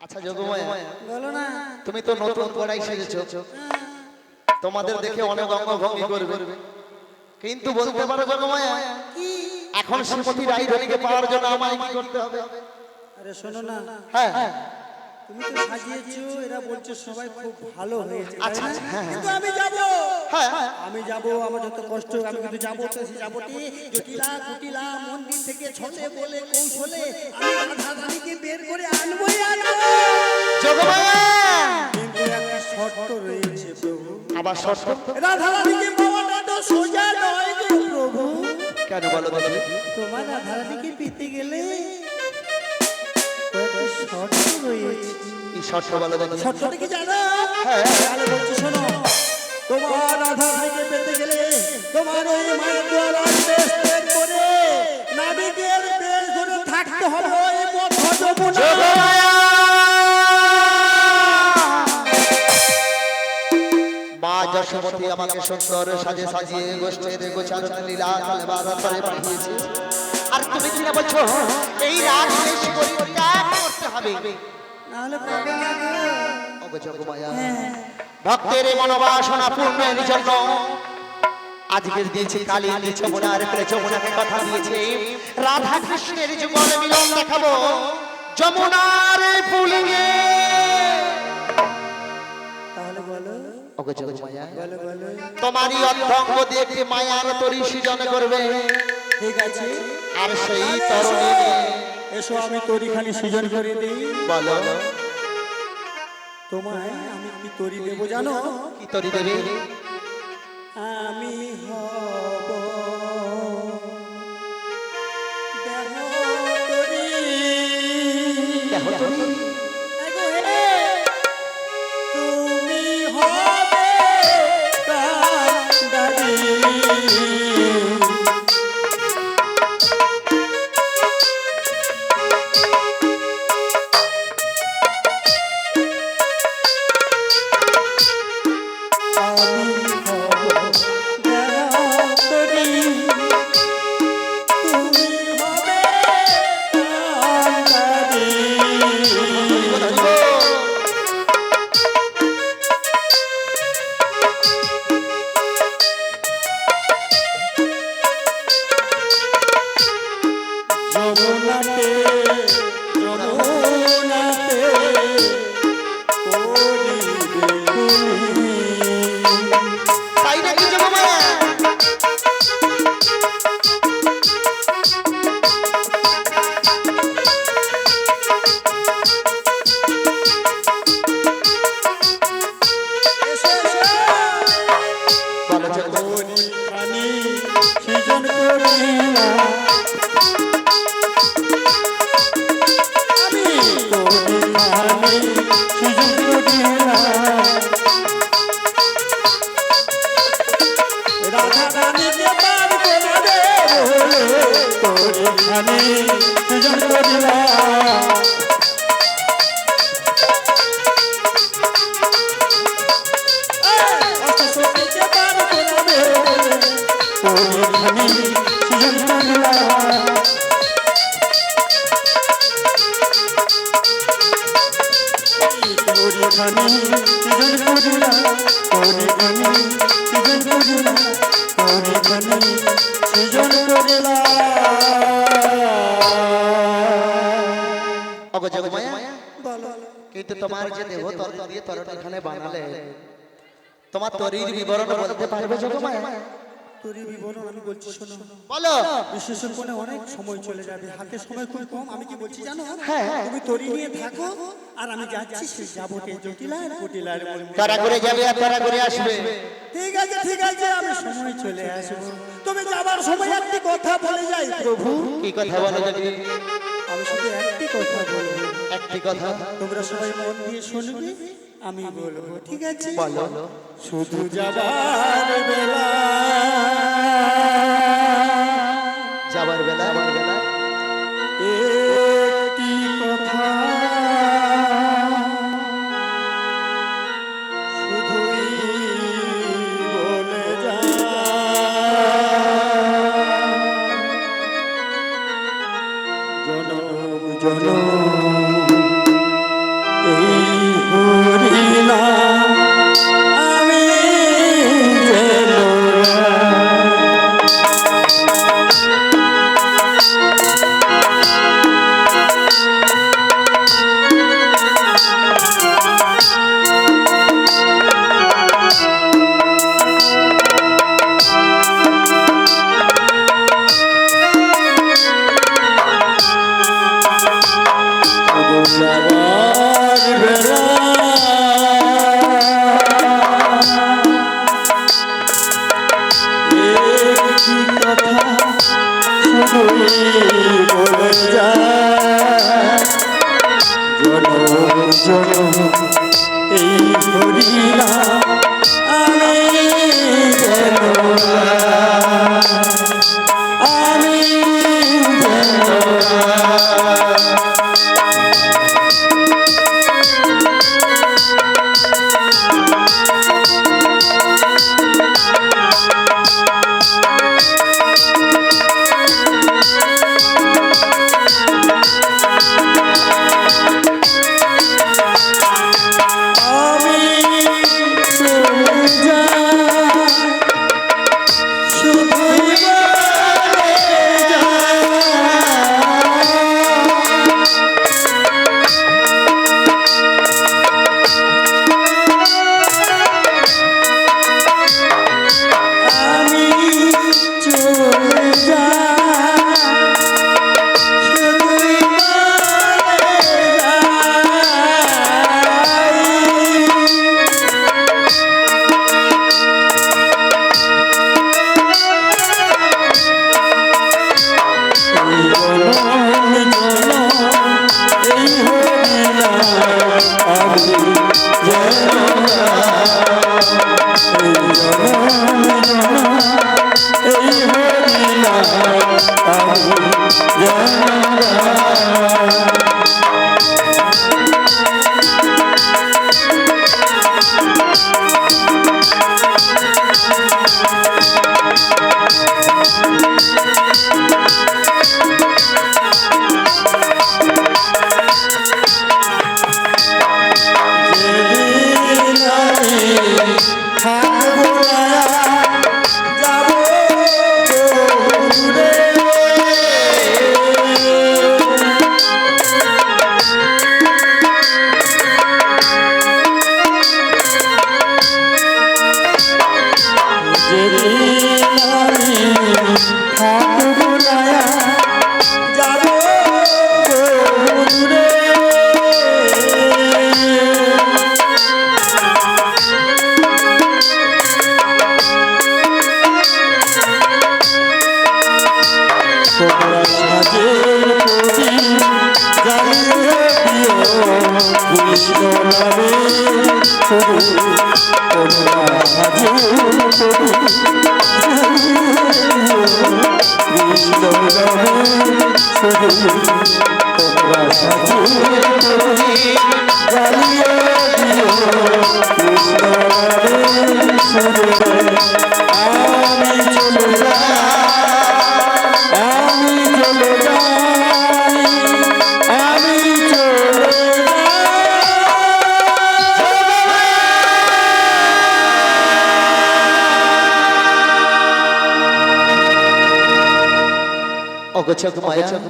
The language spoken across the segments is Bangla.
আচ্ছা যোগমায়া, বলো না। তুমি তো নতুন কড়াই সেজেছো, তোমাদের দেখে অনেক অঙ্গভঙ্গি করবে, কিন্তু বলতে পারো যোগমায়া কি? এখন শ্রীমতী রাইধনীকে পাওয়ার জন্য আমায় কি করতে হবে? আরে শোনো না, হ্যাঁ তুমি তো সাজিয়েছো, এরা বলছে সবাই খুব ভালো হয়েছে, তাই আচ্ছা না? আচ্ছা, হ্যাঁ কিন্তু আমি যাব, হ্যাঁ আমি যাব, আমার যত কষ্ট হোক আমি কিন্তু যাবো, তো সেই যাবটি জটিলা কুটিলা মন্দির থেকে ছলে বলে কৌশলে আমি রাধা রানীকে বের করে আনবই আনবো। যোগমায়া, কিন্তু একটা শর্ত রয়েছে প্রভু। আবার শর্ত? রাধা রানীকে পাওয়াটা তো সোজা নয় গো প্রভু। কেন বলো দেখি? তোমার রাধা রানীকে পেতে গেলে কয়েকটা শর্ত রয়েছে। কি শর্ত বলো দেখি? শর্তটা কি জানো? হ্যাঁ। তাহলে বলছি শোনো, তোমার রাধা রানীকে পেতে গেলে তোমার ওই মায়ের দ্বারা বেশ ত্যাগ করে নাবিকের বেশ ধরে থাকতে হবে ওই মধ্য যমুনা। যোগমায়া, মা যশোমতী আমাকে সুন্দর সাজে সাজিয়ে গোষ্ঠীর গোচারণ লীলা কালবাধা করে পাঠিয়েছে, আর তুমি কি না বলছো এই রাজবেশ পরিত্যাগ করতে হবে? নাহলে পাবে না গো। ওগো যোগমায়া, হ্যাঁ। ভক্তের এই মনোবাসনা পূর্ণের জন্য আজকে দিয়েছে কালী যমুনার প্রে যমুনাকে কথা দিয়েছে রাধা কৃষ্ণের যুগল মিলন দেখাবো যমুনার পুলিয়ে। তাহলে বলো, ওগো যোগমায়া, বলো বলো। তোমারই অর্ধঙ্গ দিয়ে একটি মায়ার তরি সৃজন করবে, ঠিক আছে, আর সেই তরুণী এসো আমি তরিখানি সৃজন করে দিই। বলো তোমায় আমি কি তরি দেবো জানো? কি তরি দেবে? আমি হব দেহ তরি। দেহ তরি? এগো হে, তুমি হবে কান্ডারি। যমুনাতে যমুনাতে করিবে তুমি। তাই নাকি যোগমায়া? এসো এসো, বলো যোগমায়া। তরিখানি সৃজন করিলাম আমি, তরিখানি সৃজন করিলাম রাধা রানীকে পার করে দে বলে, তরিখানি সৃজন করিলাম। অষ্টশক্তিকে পার করে দে বলে, তরিখানি সৃজন করিলাম। তরিখানি সৃজন করিলাম, তরিখানি সৃজন করিলাম, তরিখানি সৃজন করিলাম। ওগো যোগমায়া, বলো, কিন্তু তোমার যে দেহ তরল দিয়ে তরল এখানে বানালে তোমার তরির বিবরণ বলতে পারবে যোগমায়া? তোরই বিবরণ আমি বলছি শোনো। বলো। বিশেষণ করে অনেক সময় চলে যাবে, হাতে সময় খুব কম। আমি কি বলছি জানো? হ্যাঁ। তুমি তরি নিয়ে থাকো, আর আমি যাচ্ছি সেই যাবতীয় জটিলার কুটিলার মন্দিরে। তারা করে যাবে আর তারা করে আসবে। ঠিক আছে ঠিক আছে, আমি সময় চলে আসবো। তুমি যাবার সময় একটি কথা বলে যাই প্রভু। কি কথা বলো দেখি? আমি শুধু একটি কথা বলবো, একটি কথা তোমরা সবাই মন দিয়ে শুনবে, আমি বলবো, ঠিক আছে? বলো। শুধু যাবার বেলা, যাবার বেলা একটি কথা শুধুই বলে যা, জনম জনম যাবার বেলা একটি কথা শুধুই বলে যায় জনম জনম এই হরিনা আমি যেন আমি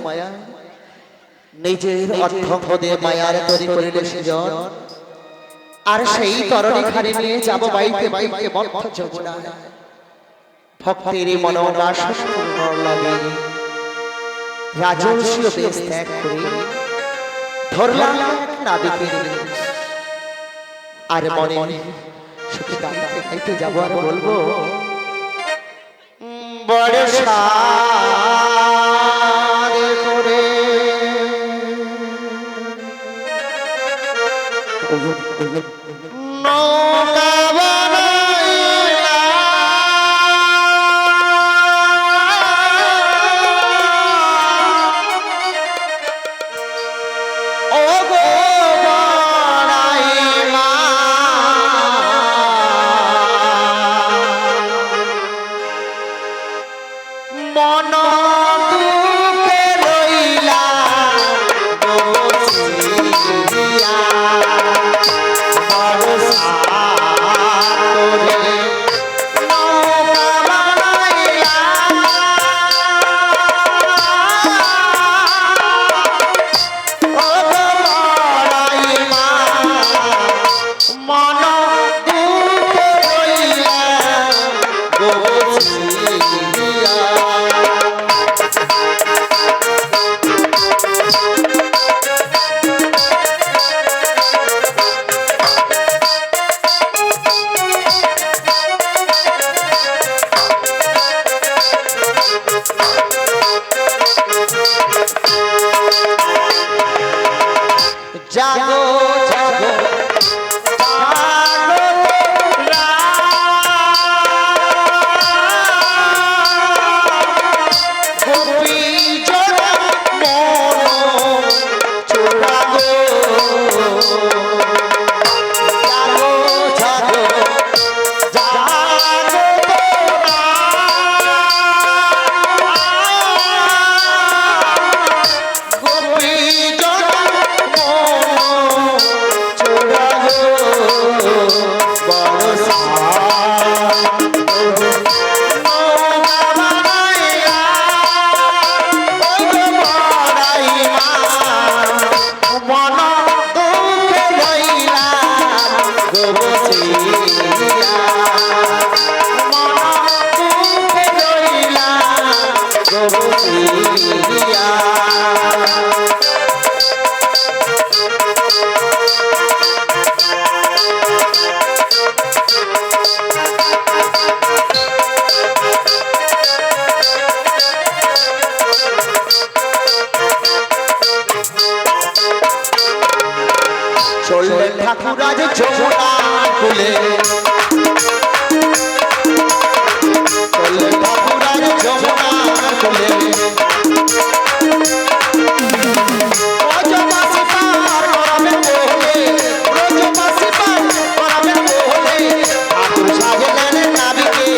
মায়া নিজের অর্থ দিয়ে মায়ার তৈরি করিলে সেজন আর সেই তরণী খানে নিয়ে যাব বাইকে বাইকে বদ্ধ যমুনা ভক্তের মনোবাসনা পূর্ণ লাগে রাজস্বীয় বেশ ত্যাগ করে ধরলাম নাবিকের আর মনে সুখে কাঁদতে কাঁদতে যাবো আর বলবো বড় সাদ করে নৌকা বানাইলা ও গো বানাইলা মন দুঃখে রইলা বসিয়া বড় জাগো জাগো জাগো গোপী জোড়া মন চোরা গো জাগো জাগো জাগো গোপী জোড়া মন চোরা গো বরসা চললেন ঠাকুরাজ যমুনা কুলে চললেন ঠাকুরাজ যমুনা কুলে ব্রজবাসী পার করাবেন বলে ব্রজবাসী পার করাবেন বলে ঠাকুর সাজলেন নাবিকে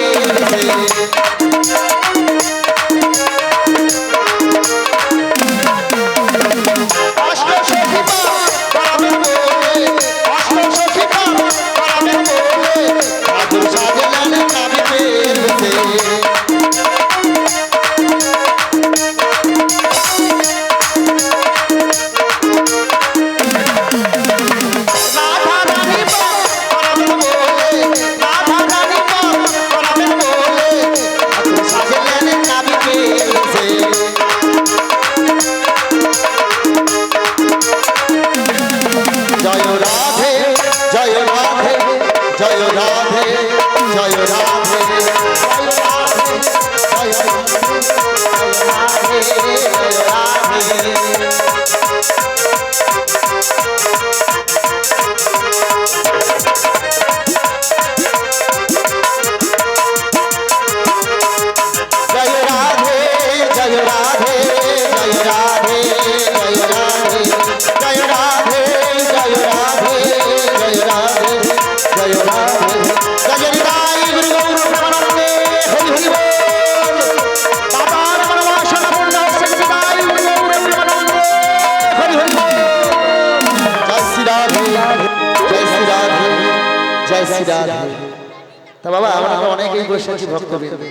তা বাবা আমরা অনেকেই বসে আছি ভক্তবৃন্দ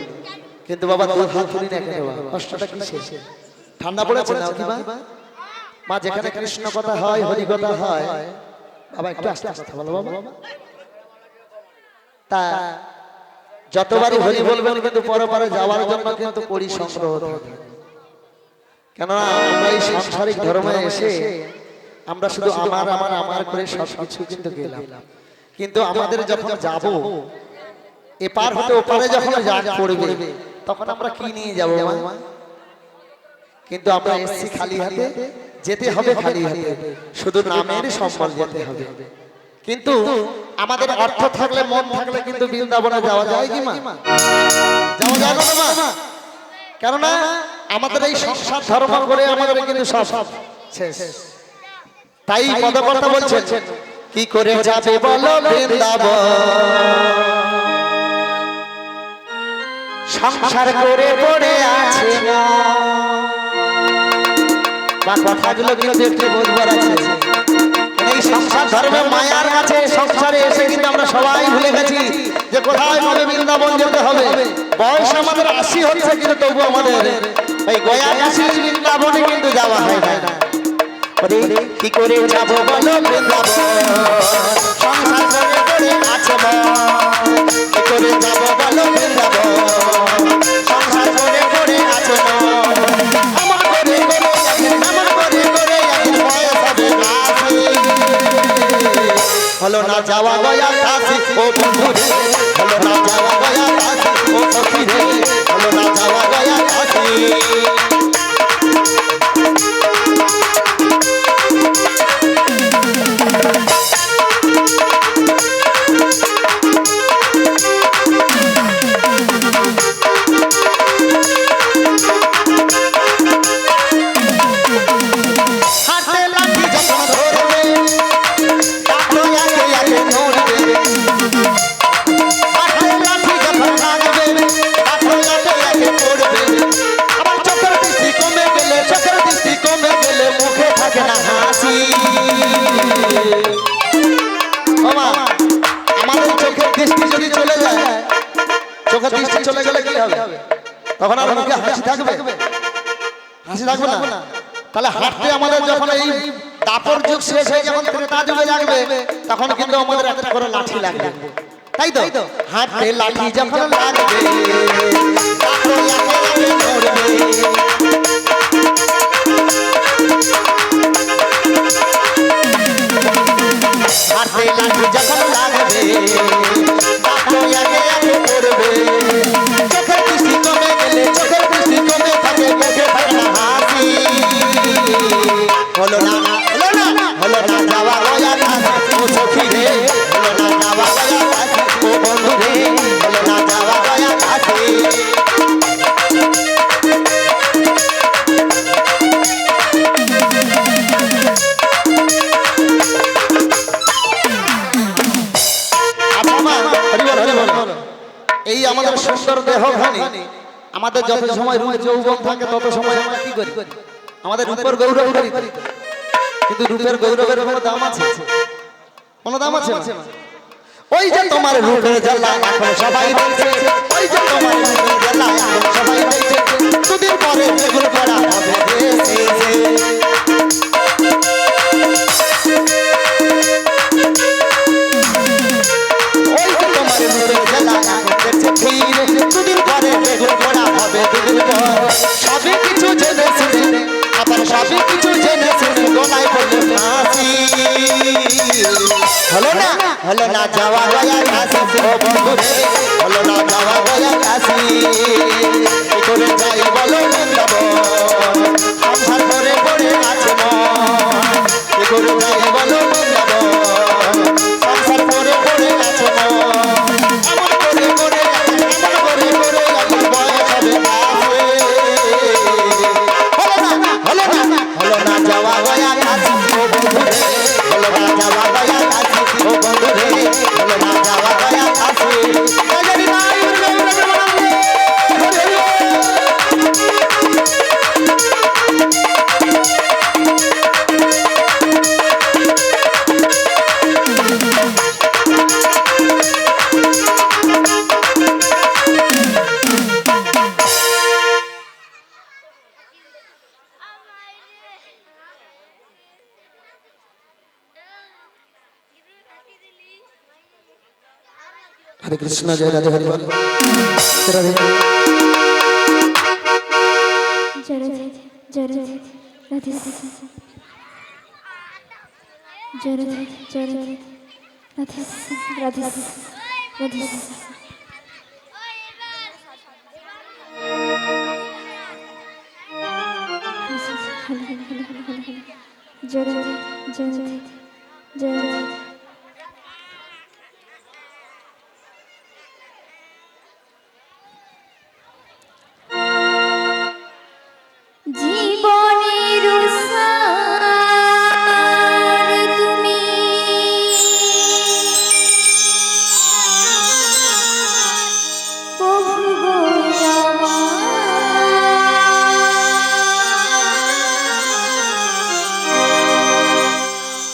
কিন্তু বাবা তোর হাত তুলি না কেন বাবা কষ্টটা কিসে ঠান্ডা পড়েছে না কি মা যেখানে কৃষ্ণ কথা হয় হরি কথা হয় বাবা একটু আস্তে আস্তে বলো বাবা তা যতবারই হরি বলবেন কিন্তু পরপারে যাওয়ার জন্য কিন্তু করি সংগ্রহ থাকে কেননা আমরা এই সাংসারিক ধর্মে এসে আমরা শুধু আমার আমার আমার করে সবকিছু কিন্তু গেলাম কিন্তু আমাদের যখন যাব এপার হতে ওপারে যখন যাক পড়বে তখন আমরা কি নিয়ে যাব মা কিন্তু আমরা এসেছি খালি হাতে যেতে হবে খালি হাতে শুধু নামের সম্বল যেতে হবে কিন্তু আমাদের অর্থ থাকলে মন থাকলে কিন্তু বৃন্দাবনে যাওয়া যায় কি মা যাওয়া যায় না মা কেননা আমাদের এই সংসার ধর্ম করে আমাদের কিন্তু সব শেষ তাই পদকর্তা বলছেন কি করে যাবে বলো বৃন্দাবন সংসার করে পড়ে আছে না বা কথাগুলো কিন্তু একটু বুঝবার আছে এই সংসার ধর্মে মায়ার কাছে সংসারে এসে কিন্তু আমরা সবাই ভুলে গেছি যে কোথায় বলে বৃন্দাবন যেতে হবে বয়স আমাদের 80 হচ্ছে কিন্তু তবু আমাদের এই গয়া কাশী বৃন্দাবনে কিন্তু যাওয়া হয় না কি করে যাব বলো বৃন্দাবন সংসার করে পড়ে আছে কি করে যাব বলো বৃন্দাবন সংসার করে পড়ে আছে আমার করে বয়স হবে হলো না যাওয়া গয়া কাশী ও বন্ধু রে হলো না যাওয়া গয়া কাশী ও সখী রে হলো না যাওয়া গয়া কাশী তখন আর মুখে হাসি থাকবে? হাসি থাকবে না। তাহলে হাঁটতে আমাদের যখন এই দাপর যুগ শেষ হয়ে যখন ত্রেতা যুগে লাগবে, তখন কিন্তু আমাদের একটা করে লাঠি লাগবে, তাই তো? হাঁটতে লাঠি যখন লাগবে, তারপর একে একে মরবে। হাতে লাঠি যখন লাগবে, তারপর একে একে মরবে। চোখের দৃষ্টি কমে গেলে, চোখের দৃষ্টি কমে থাকে, মুখে থাকে না হাসি। হলো না, হলো না, হলো না যাওয়া গয়া কাছে, ও সখী রে, হলো না যাওয়া গয়া কাছে, ও বন্ধু রে, হলো না যাওয়া গয়া কাছে। এই আমাদের সুন্দর দেহখানি, আমাদের যত সময় রূপ যৌবন থাকে তত সময় আমরা কি করি? আমাদের রূপের গৌরব করি, কিন্তু রূপের গৌরবের কোনো দাম আছে? কোনো দাম আছে না? ওই যে তোমার রূপের জ্বালা এখন সবাই দেখছে, ওই যে তোমার রূপের জ্বালা এখন সবাই দেখছে, দুদিন পরে যেগুলো করা হবে দেশে। ওই যে তোমার রূপের জ্বালা এখন দেখছে ফিরে, দুদিন পরে যেগুলো করা হবে দুদিন পর। সবই কিছু জেনে শুনে, আবার সবই কিছু জেনে শুনে গলায় বলে ফাঁসি। হলো না, হলো না যাওয়া গয়া কাশি, ও বন্ধু রে, হলো না যাওয়া গয়া কাশি। কি করে যাই বলো বৃন্দাবন, সংসার করে পড়ে আছে মন। কি করে যাই বলো বৃন্দাবন, সংসার করে পড়ে আছে মন। এমন করে করে, এমন করে করে আমার বয়স হবে আসে। হলো না, হলো না, হলো না যাওয়া গয়া কাশি, ও বন্ধু রে, হলো না যাওয়া গয়া কাশি, ও বন্ধু রে, হলো না যাওয়া গয়া কাশি। জানি না ইউর গৌরবে বনালে, হরি হরি। हरे कृष्ण जय राधे हरि बोल। राधे जय राधे जय राधे राधे जय राधे जय राधे राधे राधे राधे जय राधे जय राधे जय राधे জীবনের সার তুমি প্রভু গো আমার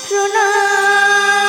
প্রণাম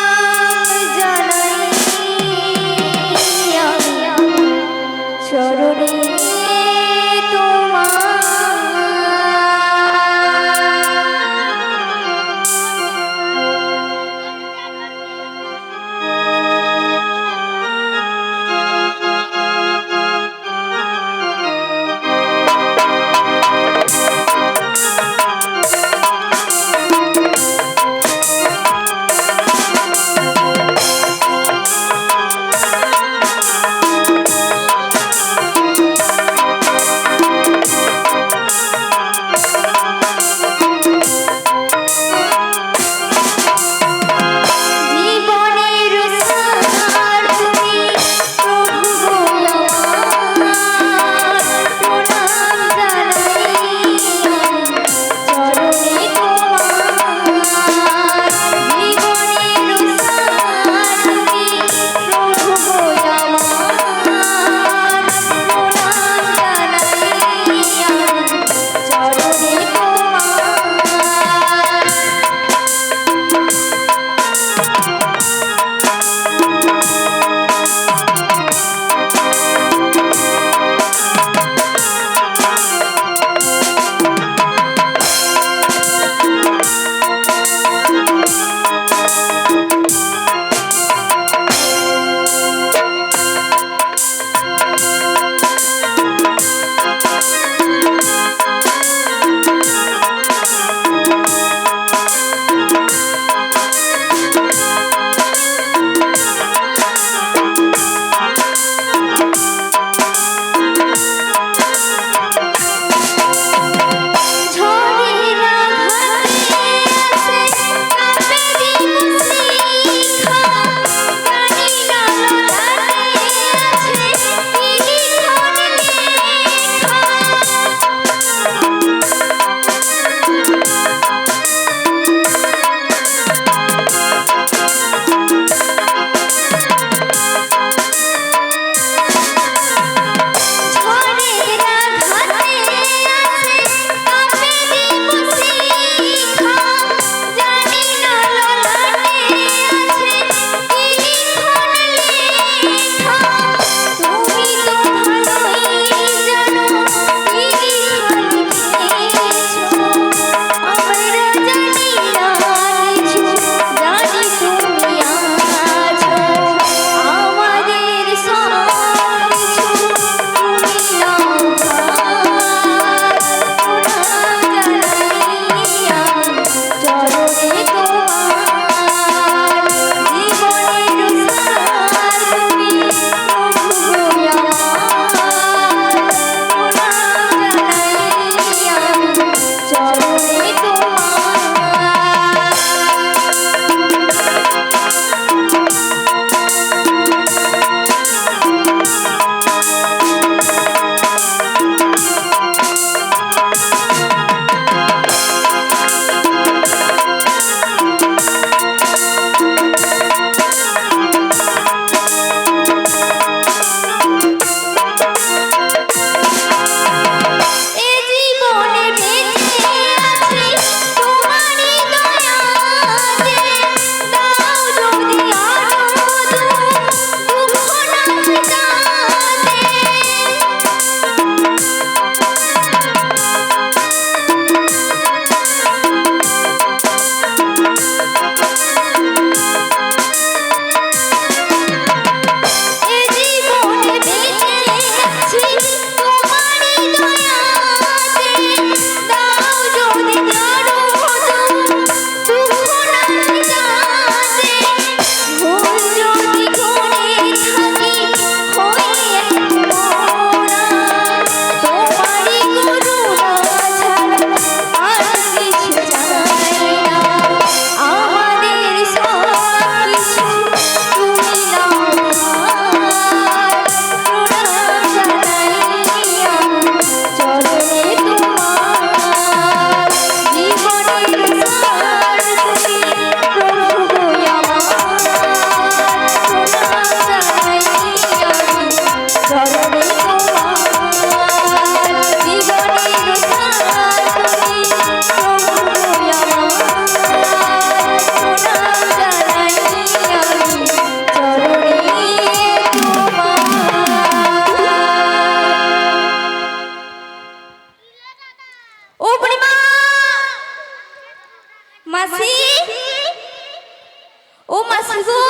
গো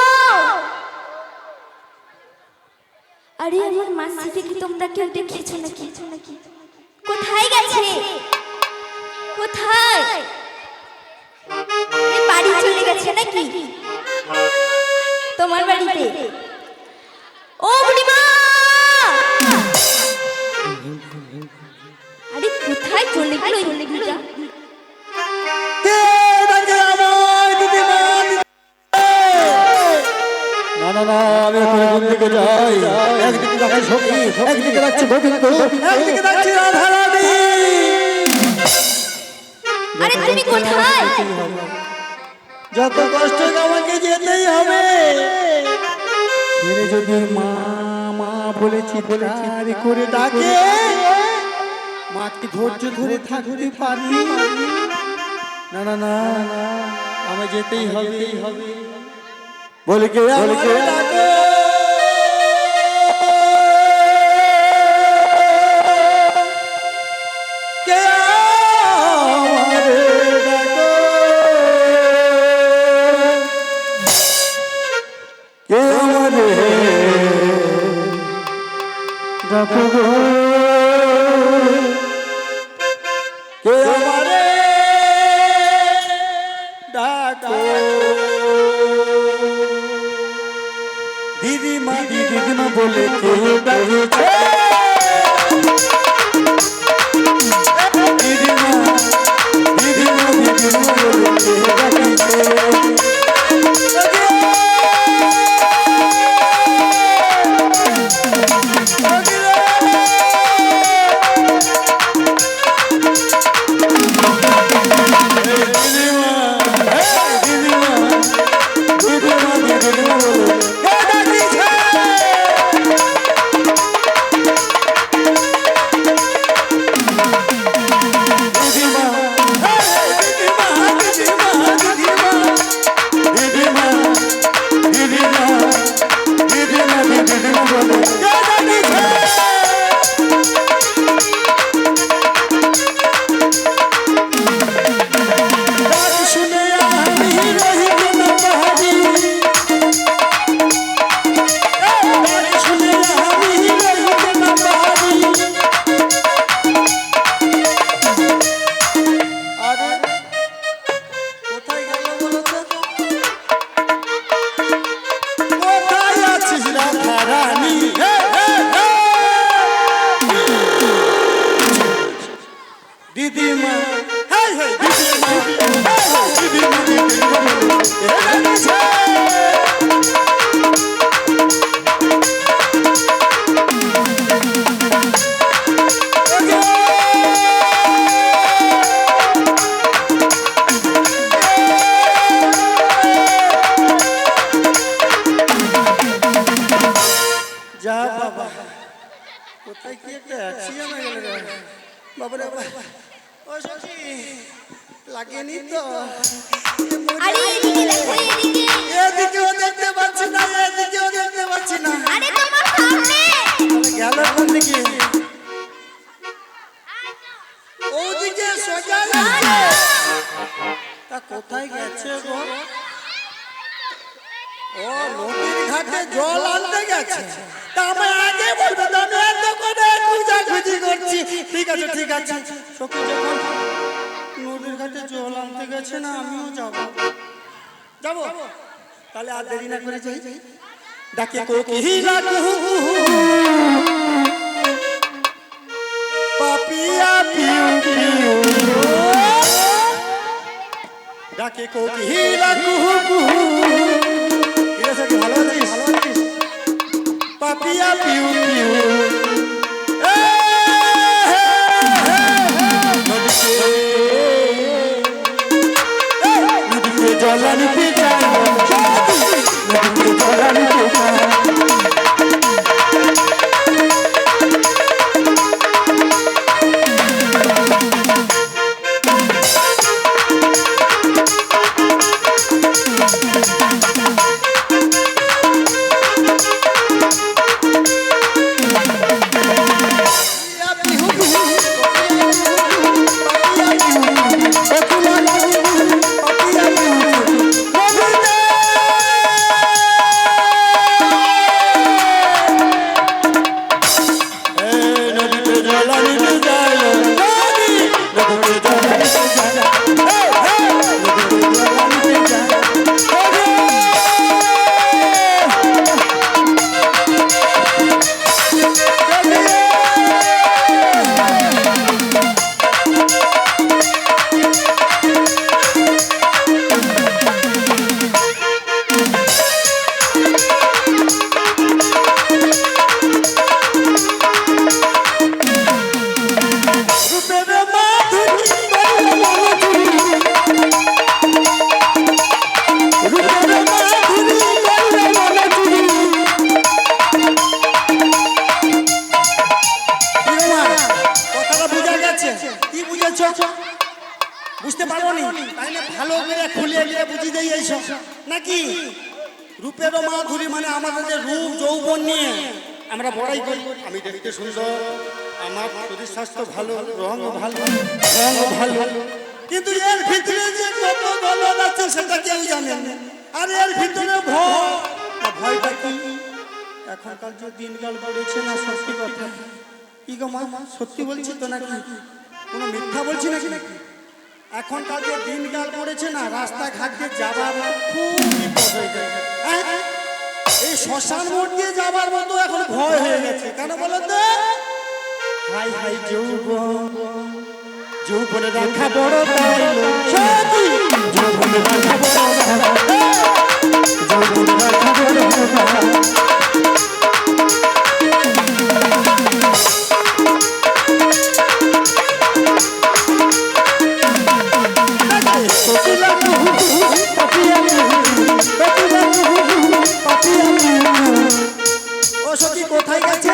আরে আমার মাসিকে কি তোমরা কেউ দেখেছো নাকি কোথায় গেছে কোথায় এই বাড়ি চলে গেছে নাকি তোমার বাড়িতে ও বুড়িমা আরে কোথায় চলে গেল এই বুড়িটা কে ডাকে আমায় দিদিমা? না না না, আমি এখন কোন দিকে যাই? একদিকে যাচ্ছে সখী, একদিকে যাচ্ছে গোবিন্দ, একদিকে যাচ্ছে রাধা রানী। আরে তুমি কোথায় যত কষ্ট হোক আমাকে যেতেই হবে। ছেড়ে যদি মা মা বলে চিৎকার করে ডাকে, মাকে ধৈর্য ধরে থাকতে পারি না না না, আমায় যেতেই হবে। বলে কে ডাকে? কে আমারে ডাকে? কে আমারে ডাকো গো? কে আমারে ডাকো? দিদিমা বলে কে ডাকছে? দিদিমা বলে কে ডাকছে? আরে এদিকে দেখো এদিকে এদিকেও দেখতে পাচ্ছি না, এদিকেও দেখতে পাচ্ছি না। আরে তোমার সামনে গেল কোন দিকে? ওদিকে সোজা যাচ্ছে। তা কোথায় গেছে গো? ও নদীর ঘাটে জল আনতে গেছে। তা আমি আগে বলবো না, আমি এত করে খুঁজাখুঁজি করছি। ঠিক আছে সখী যখন নদীর ঘাটে জল আনতে গেছে না, আমিও যাবো। তাহলে আর দেরি না করে যাই। ডাকে কোকিলা কুহু পাপিয়া পিউ পিউ, ডাকে কোকিলা কুহু কুহু। ঠিক আছে, ভালো আছিস? পাপিয়া পিউ পিউ। নদীতে জল আনিতে যাই, নদীতে জল আনিতে যাই। কিছুতেই এইসব নাকি রূপেরও মাধুরী মানে আমাদের যে রূপ যৌবন নিয়ে আমরা বড়াই করি। আমি দেখতে সুন্দর, আমার শরীর স্বাস্থ্য ভালো, রঙও ভালো, কিন্তু এর ভিতরে যে কত গলদ আছে সেটা কেউ জানে না। আর এর ভিতরে ভয়টা কি? এখনকার যে দিনকাল পড়েছে না, সত্যি কথা কি গো মা, সত্যি বলছি তো নাকি কোনো মিথ্যা বলছি নাকি? এখনকার যে দিনকাল পড়েছে না, রাস্তাঘাট দিয়ে যাবার খুব বিপদ হয়ে যায়। এই শ্মশান মোড় দিয়ে যাবার মতো এখন ভয় হয়ে গেছে। কেন বলো তো? হাই হাই যৌবনে রাখা বড় সত্যি, যৌবনে রাখা বড় ও সখী কোথায় গেছে?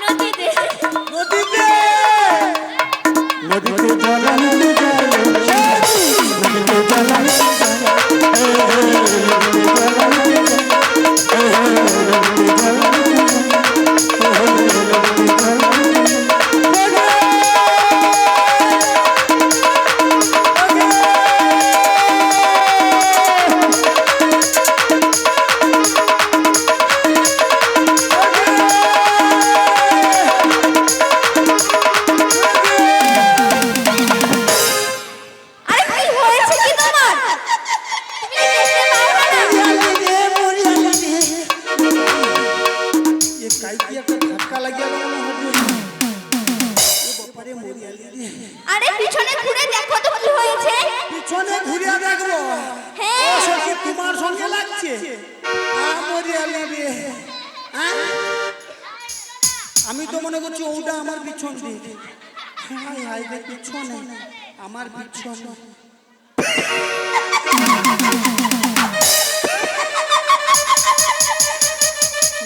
নদীতে নদীতে নদীতে জ্বালানি নদীতে জ্বালানি আরে পিছনে ঘুরে দেখো তো কি হয়েছে। পিছনে ঘুরিয়ে দেখবো? হ্যাঁ। ও সখী তোমার সঙ্গে লাগছে? আমি তো মনে করছি ওটা আমার পিছন দিক। হাই হাই রে পিছনে, আমার পিছনে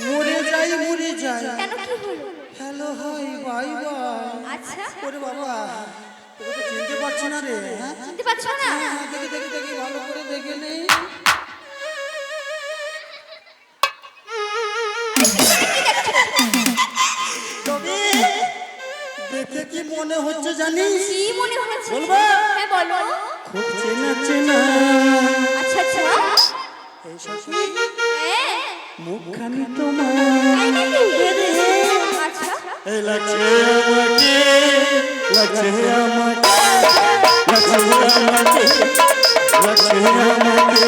মরে যাই কেন কি হলো? Hello hi bye bye. আচ্ছা ওরে বাবা, তোকে তো চিনতে পারছি না রে। হ্যাঁ চিনতে পারছো না? দেখি ভালো করে দেখে নেই। তবে দেখে কি মনে হচ্ছে জানিস? কি মনে হচ্ছে? বলবো? হ্যাঁ বলো। খুব চেনা চেনা। আচ্ছা আচ্ছা এই সখী হ্যাঁ মুখখানি তোমার তাই নাকি? আচ্ছা এই লাগছে আমাকে, লাগছে আমাকে, লাগছে আমাকে, লাগছে আমাকে।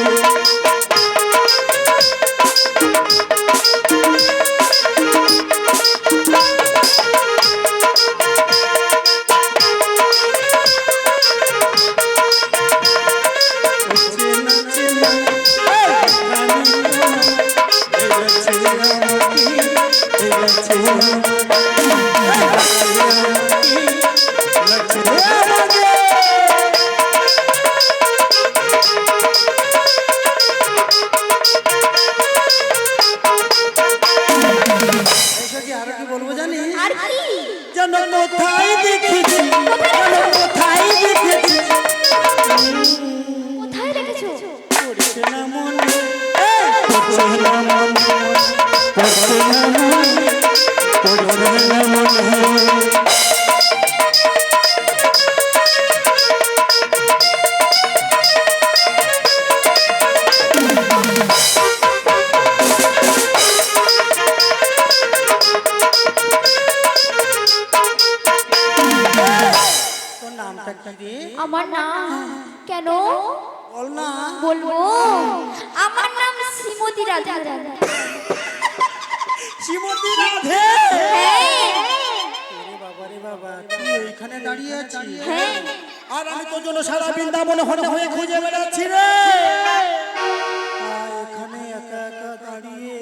আরো কি বলবো জানি? আর কি? যেন কোথায় দেখেছি, যেন কোথায় দেখেছি, কোথায় রেখেছো? পড়ছে না মনে, পড়ছে না মনে, পড়ছে না মনে, পড়ছে না মনে। তোর নামটা কি রে? আমার নাম কেন বল না। বলবো? আমার নাম শ্রীমতী রাধা। শ্রীমতী রাধে। হ্যাঁ ওরে বাবা রে বাবা, তুই এইখানে দাঁড়িয়ে আছিস? হ্যাঁ আর আমি তোর জন্য সারা বৃন্দাবনে হনে হয়ে খুঁজে বেড়াচ্ছি রে। আর এখানে একা একা দাঁড়িয়ে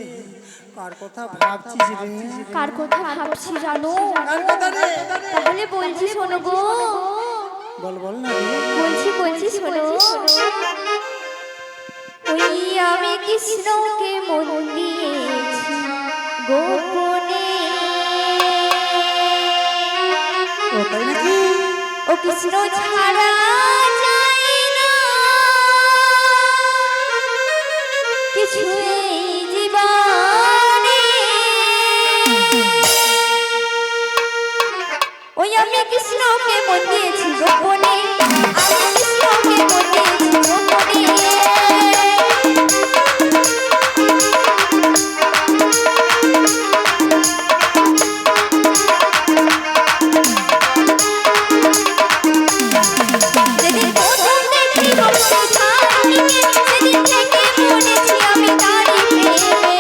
কার কথা ভাবছিস রে? কার কথা ভাবছি জানো? কার কথা রে? তাহলে বলছি শোনো গো। বল বল না রে। বলছি শোনো। ওই আমি কৃষ্ণকে মন দিয়েছি গোপনে। ও তাই নাকি? ও কৃষ্ণ ছাড়া যায় না কিছুই জীবনে। ওই আমি কৃষ্ণকে মন দিয়েছি গোপনে, আমি কৃষ্ণকে মন দিয়েছি গোপনে। যেদিন প্রথম দেখি বংশধারীকে, সেদিন থেকে পড়েছি আমি তারই প্রেমে।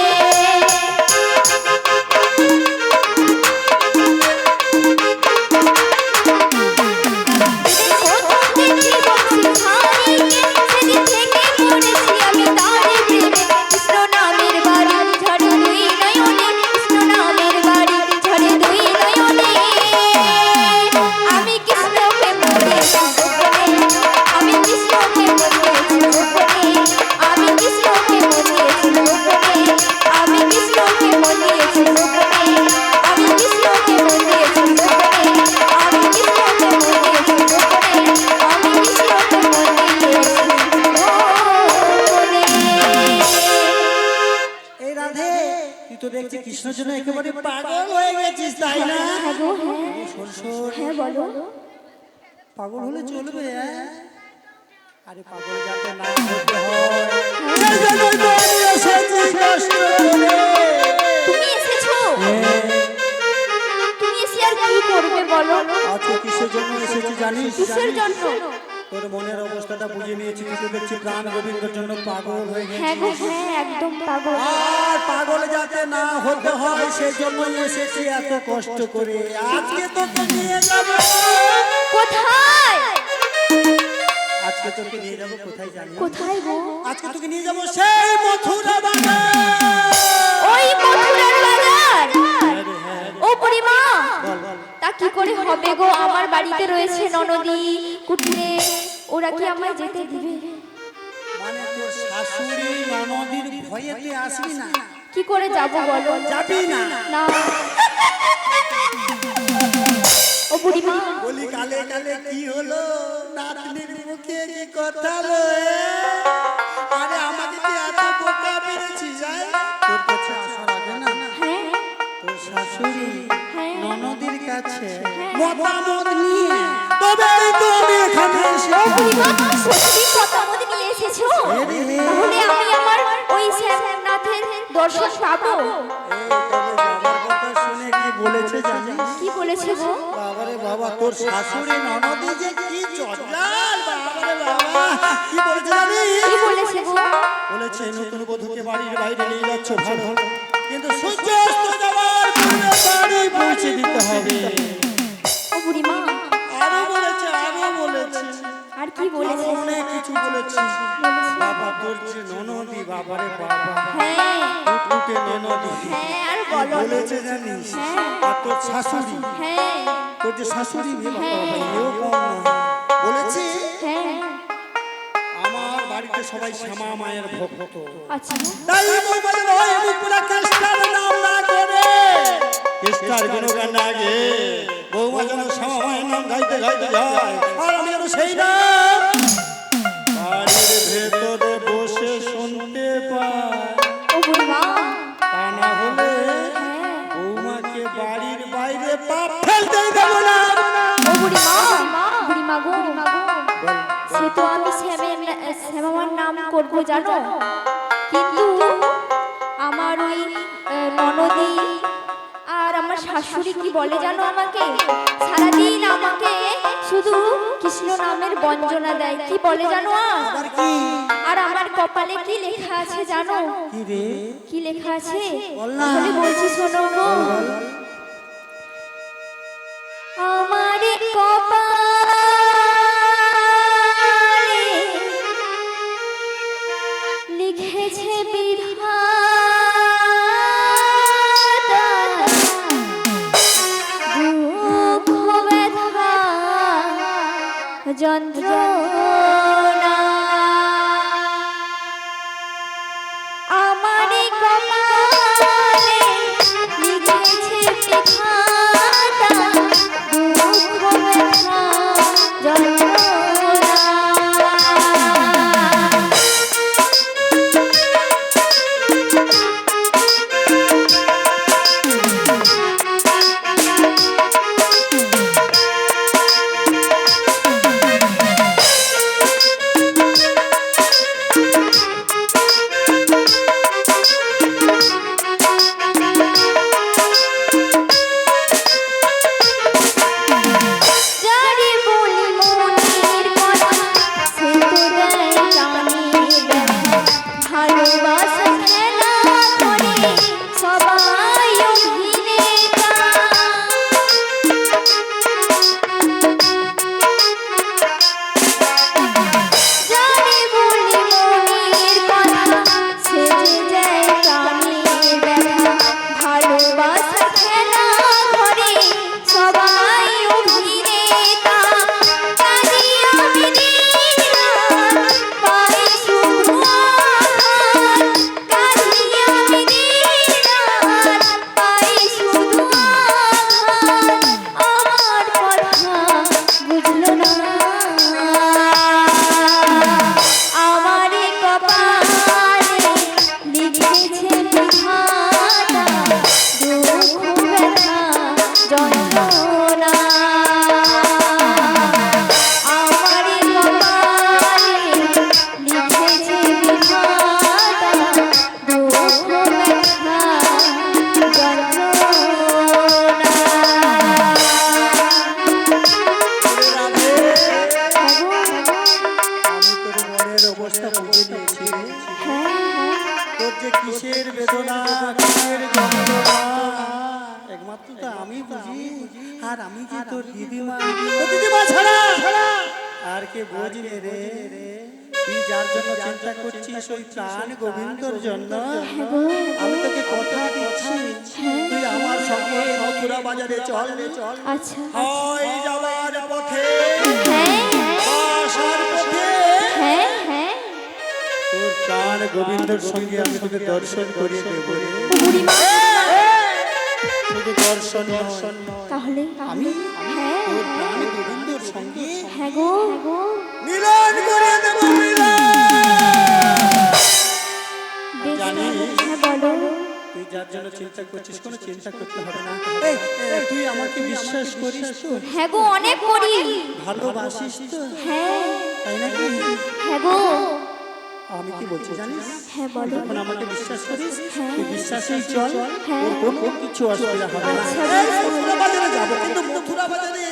তুই তো দেখছি কৃষ্ণর জন্য একেবারে পাগল হয়ে গেছিস, তাই না? হ্যাঁ বলো। পাগল হলে চলবে? আরে পাগল যাতে না হতে হয় সেজন্যই তো আমি এসেছি কষ্ট করে। তুমি এসেছো? তুমি এসে আর কি করবে বলো? আজকে কিসের জন্য এসেছি জানিস? কিসের জন্য? তোর মনের অবস্থাটা বুঝে নিয়েছি। তুই তো দেখছি প্রাণ গোবিন্দর জন্য পাগল হয়ে হ্যাঁ গো, গেছিস। হ্যাঁ একদম পাগল। আর পাগল যাতে না হতে হয় সেজন্যই এসেছি এত কষ্ট করে। আজকে তোকে নিয়ে যাব। কোথায়? আজকে তোকে নিয়ে যাব কোথায় জানিস? কোথায় গো? আজকে তোকে নিয়ে যাব সেই মথুরা বাজার। ওই মথুরার বাজার? ও বুড়িমা, তা কি করে হবে গো? আমার বাড়িতে রয়েছে ননদি কুটনে, ওরা কি আমায় যেতে দিবে? মানে তোর শাশুড়ি ননদির ভয়ে তুই আসবি না? কি করে যাব বলো? যাবি না? না। ও বুড়িমা, বলি কালে কালে কি হলো? নাতনির মুখে কি কথা বলে? আরে আমাকে কি এত বোকা পেরেছি যায়? তোর কাছে আসার আগে না হ্যাঁ তোর শাশুড়ি হ্যাঁ ননদির কাছে মতামত নিয়ে তবেই তো আমি এখানে ও বুড়িমা, সত্যি মতামত নিয়ে এসেছো? তাহলে আমি আমার ওই শ্যামনাথের দর্শন পাবো? শুনে কি বলেছে জানিস? কি বলেছে গো? বাবারে বাবা, তোর শাশুড়ি ননদি যে কি চঞ্চল! বাবারে বাবা, কি বলেছে জানিস? কি বলেছে গো? বলেছে নতুন বধূকে বাড়ির বাইরে নিয়ে যাচ্ছ ভালো, কিন্তু সূর্য অস্ত যাওয়ার পূর্বে বাড়ি পৌঁছে দিতে হবে। ও বুড়িমা, আরো বলেছে, আরো বলেছে, আর কি বলেছে? আরো অনেক কিছু বলেছে। বাবা তোর যে ননদি, বাবারে বাবা, হ্যাঁ টুকটুকে ননদি হ্যাঁ, আর বলো। বলেছে জানিস? হ্যাঁ। আর তোর শাশুড়ি, হ্যাঁ তোর যে শাশুড়ি হ্যাঁ। এও কম না। বলেছে হ্যাঁ, আমার বাড়িতে সবাই শ্যামা মায়ের ভক্ত, আচ্ছা তাই বলে নয় আমি পুরা কেষ্টার নাম না করে কেষ্টার গুণগান না গে বৌমা যেন শ্যামা মায়ের নাম গাইতে গাইতে যায়, আর আমি যেন সেই নাম বাড়ির ভেতরে বসে শুনতে পাই। ও বুড়িমা, তা না হলে হ্যাঁ বৌমাকে বাড়ির বাইরে পা ফেলতেই দেব না। ও বুড়িমা, বুড়িমা গো, সে তো আমি শ্যামার নাম করবো জানো, কিন্তু আমার ওই ননদি আর আমার শাশুড়ি কি বলে জানো আমাকে? সারাদিন আমাকে শুধু কৃষ্ণ নামের বঞ্জনা দেয়। কি বলে জানো? আর কি আর আমার কপালে কি লেখা আছে জানো? কি রে? কি লেখা আছে? বল না। তাহলে বলছি শোনো গো। আমার কপালে লিখেছে বিধাতা, দুঃখ ব্যথা যন্ত্রণা। আমার কপালে লিখেছে বিধাতা, দুঃখ ব্যথা যে কিসের বেদনা কিসের যন্ত্রণা একমাত্র তো আমি বুঝি। আর আমি যে তোর দিদিমা, তোর দিদিমা ছাড়া আর কে বুঝবে রে? তুই যার জন্য চিন্তা করছিস ওই প্রাণ গোবিন্দর জন্য, আমি তোকে কথা দিচ্ছি তুই আমার সঙ্গে মথুরা বাজারে চল। আচ্ছা হয় যাওয়ার পথে হ্যাঁ আসার পথে হ্যাঁ হ্যাঁ তোর প্রাণ গোবিন্দর সঙ্গে আমি তোকে দর্শন করিয়ে দেবো রে। বুড়িমা শুধু দর্শন নয়, তাহলে আমি হ্যাঁ তোর প্রাণ গোবিন্দর সঙ্গে হ্যাঁ গো মিলন করিয়ে দেবো, মিলন। বেশ জানি। হ্যাঁ বলো তুই যার জন্য চিন্তা করছিস কোনো চিন্তা করতে হবে না। এই, তুই আমাকে বিশ্বাস করিস তো? হ্যাঁ গো অনেক করি ভালোবাসিস তো? হ্যাঁ তাই নাকি? হ্যাঁ গো আমি কি বলছি জানিস? হ্যাঁ বলো যখন আমাকে বিশ্বাস করিস হ্যাঁ। তুই বিশ্বাসেই চল, হ্যাঁ। তোর কোনো কিছু অসুবিধা হবে না। আচ্ছা, এই, মথুরা বাজারে যাবো, কিন্তু মথুরা বাজারে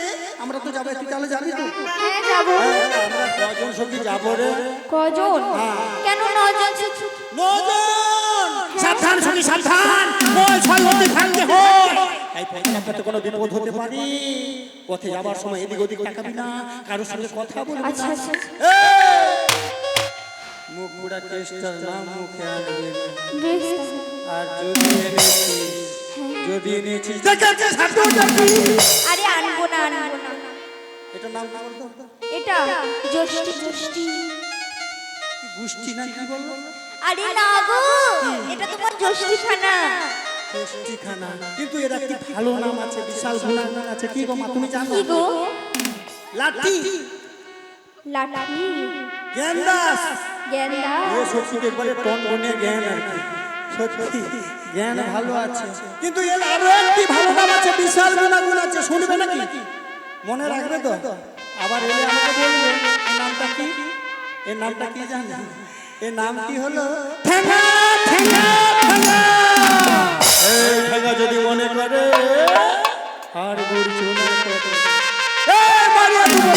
আমরা তো যাবো, তুই তাহলে যাবি তো? হ্যাঁ যাবো আমরা কজন সঙ্গে যাবো রে? কজন কেন নজন নজন। সাবধান সঙ্গে সাবধান, ওই সর্বতি ভাঙতে হয়। এই পথে কোনো বিপদ হতে পারে, পথে যাবার সময় এদিক ওদিক তাকাবি না, কারোর সঙ্গে কথা বলবি আচ্ছা না। আচ্ছা মুখ বুড়া কেষ্টার নাম মুখে আনবি না। বেশ আর যদি এনেছিস দেখাচ্ছে সাথে যাবি। আরে আনবো না এটা নাম কি বলতো? এটা জ্যোষ্ঠী গুষ্টি না কি বলবো? আরে না গো এটা তোমার জ্যোষ্ঠী খানা গুষ্টি খানা, কিন্তু এর একটি ভালো নাম আছে, বিশাল গুণাগুণ আছে। কি গো মা তুমি জানো? কি গো লাঠি লাঠি জ্ঞানদাস। গেন্দা এ সত্যি একবারে টনটনে জ্ঞান আর কি, সত্যি জ্ঞান ভালো আছে, কিন্তু এর আরো একটি ভালো নাম আছে, বিশাল গুণাগুণ আছে। শুনবে নাকি? মনে রাখবে তো? আবার এলে আমাকে বলবে এই নামটা কি। এই নামটা কি জানো? এই নামটি হলো ঠেঙ্গা ঠেঙ্গা ঠেঙ্গা। এই ঠেঙ্গা যদি মনে করে আর গুড় চুনা করে, এই মারিয়া তুমি